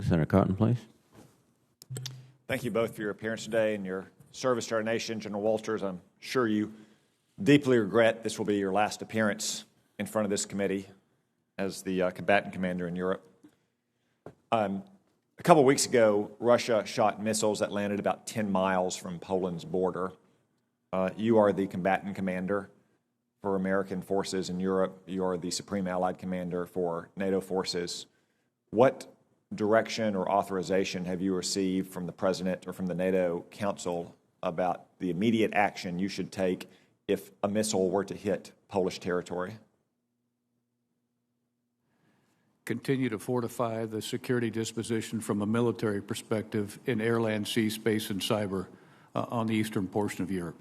Senator Cotton, please. Thank you both for your appearance today and your service to our nation. General Walters, I'm sure you deeply regret this will be your last appearance in front of this committee as the combatant commander in Europe. A couple weeks ago, Russia shot missiles that landed about 10 miles from Poland's border. You are the combatant commander for American forces in Europe. You are the Supreme Allied Commander for NATO forces. What direction or authorization have you received from the President or from the NATO Council about the immediate action you should take if a missile were to hit Polish territory? Continue to fortify the security disposition from a military perspective in air, land, sea, space, and cyber on the eastern portion of Europe.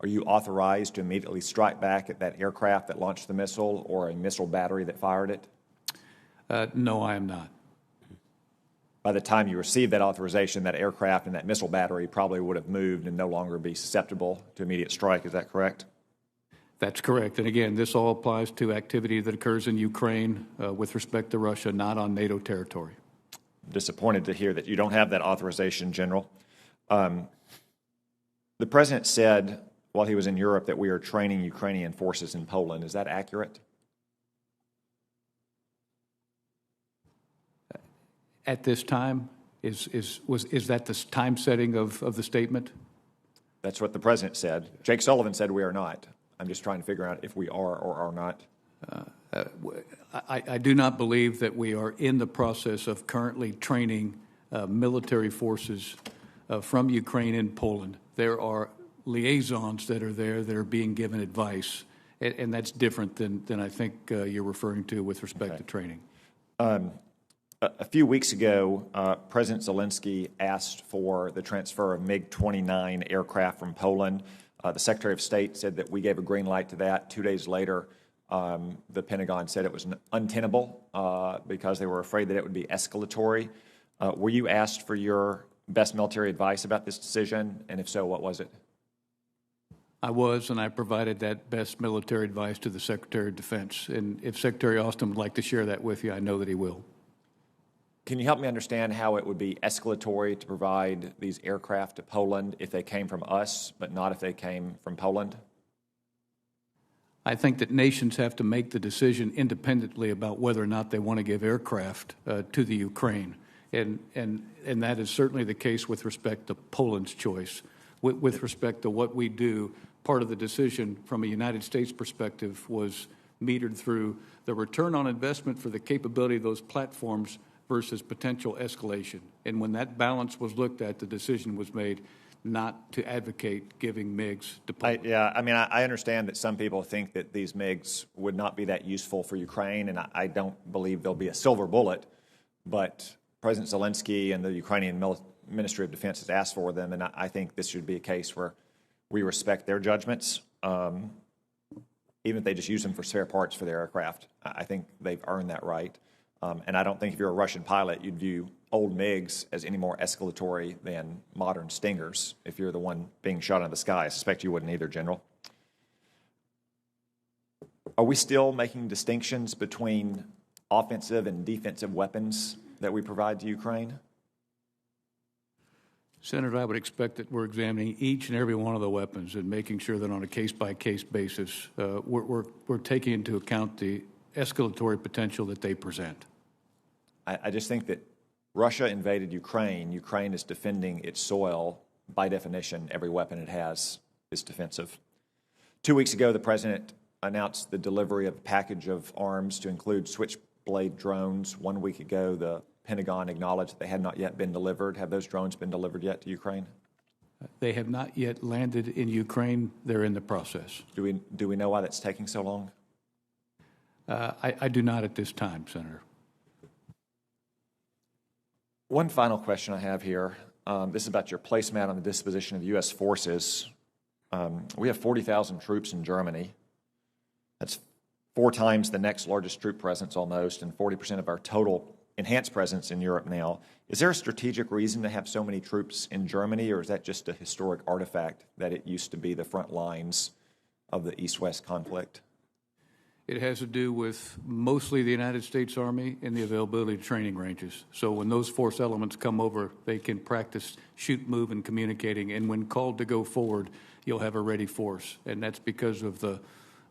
Are you authorized to immediately strike back at that aircraft that launched the missile or a missile battery that fired it? No, I am not. By the time you received that authorization, that aircraft and that missile battery probably would have moved and no longer be susceptible to immediate strike. Is that correct? That's correct. And again, this all applies to activity that occurs in Ukraine with respect to Russia, not on NATO territory. I'm disappointed to hear that you don't have that authorization, General. The President said while he was in Europe that we are training Ukrainian forces in Poland. Is that accurate? At this time, is that the time setting of the statement? That's what the President said. Jake Sullivan said we are not. I'm just trying to figure out if we are or are not. I do not believe that we are in the process of currently training military forces from Ukraine and Poland. There are liaisons that are there that are being given advice, and that's different than I think you're referring to with respect to training. A few weeks ago, President Zelensky asked for the transfer of MiG-29 aircraft from Poland. The Secretary of State said that we gave a green light to that. 2 days later, the Pentagon said it was untenable because they were afraid that it would be escalatory. Were you asked for your best military advice about this decision? And if so, what was it? I was, and I provided that best military advice to the Secretary of Defense. And if Secretary Austin would like to share that with you, I know that he will. Can you help me understand how it would be escalatory to provide these aircraft to Poland if they came from us, but not if they came from Poland? I think that nations have to make the decision independently about whether or not they want to give aircraft to the Ukraine. And that is certainly the case with respect to Poland's choice. With respect to what we do, part of the decision from a United States perspective was metered through the return on investment for the capability of those platforms versus potential escalation. And when that balance was looked at, the decision was made not to advocate giving MiGs to Poland. I understand that some people think that these MiGs would not be that useful for Ukraine, and I don't believe there'll be a silver bullet, but President Zelensky and the Ukrainian Ministry of Defense has asked for them, and I think this should be a case where we respect their judgments, even if they just use them for spare parts for their aircraft. I think they've earned that right. And I don't think if you're a Russian pilot, you'd view old MiGs as any more escalatory than modern Stingers if you're the one being shot out of the sky. I suspect you wouldn't either, General. Are we still making distinctions between offensive and defensive weapons that we provide to Ukraine? Senator, I would expect that we're examining each and every one of the weapons and making sure that on a case-by-case basis, we're taking into account the escalatory potential that they present. I just think that Russia invaded Ukraine. Ukraine is defending its soil. By definition, every weapon it has is defensive. 2 weeks ago, the President announced the delivery of a package of arms to include Switchblade drones. 1 week ago, the Pentagon acknowledged that they had not yet been delivered. Have those drones been delivered yet to Ukraine? They have not yet landed in Ukraine. They're in the process. Do we know why that's taking so long? I do not at this time, Senator. One final question I have here. This is about your placemat on the disposition of U.S. forces. We have 40,000 troops in Germany. That's 4 times the next largest troop presence almost, and 40% of our total enhanced presence in Europe now. Is there a strategic reason to have so many troops in Germany, or is that just a historic artifact that it used to be the front lines of the East-West conflict? It has to do with mostly the United States Army and the availability of training ranges. So when those force elements come over, they can practice shoot, move, and communicating. And when called to go forward, you'll have a ready force. And that's because of the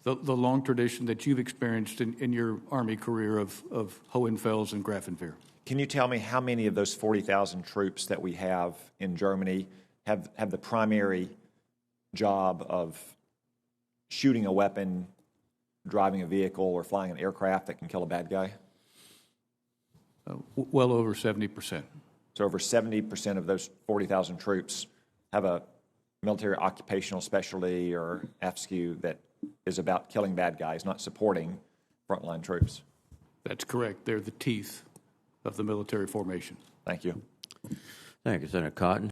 long tradition that you've experienced in your Army career of Hohenfels and Grafenwehr. Can you tell me how many of those 40,000 troops that we have in Germany have the primary job of shooting a weapon, driving a vehicle, or flying an aircraft that can kill a bad guy? Well over 70%. So over 70% of those 40,000 troops have a military occupational specialty or AFSCU that is about killing bad guys, not supporting frontline troops. That's correct. They're the teeth of the military formation. Thank you. Thank you, Senator Cotton.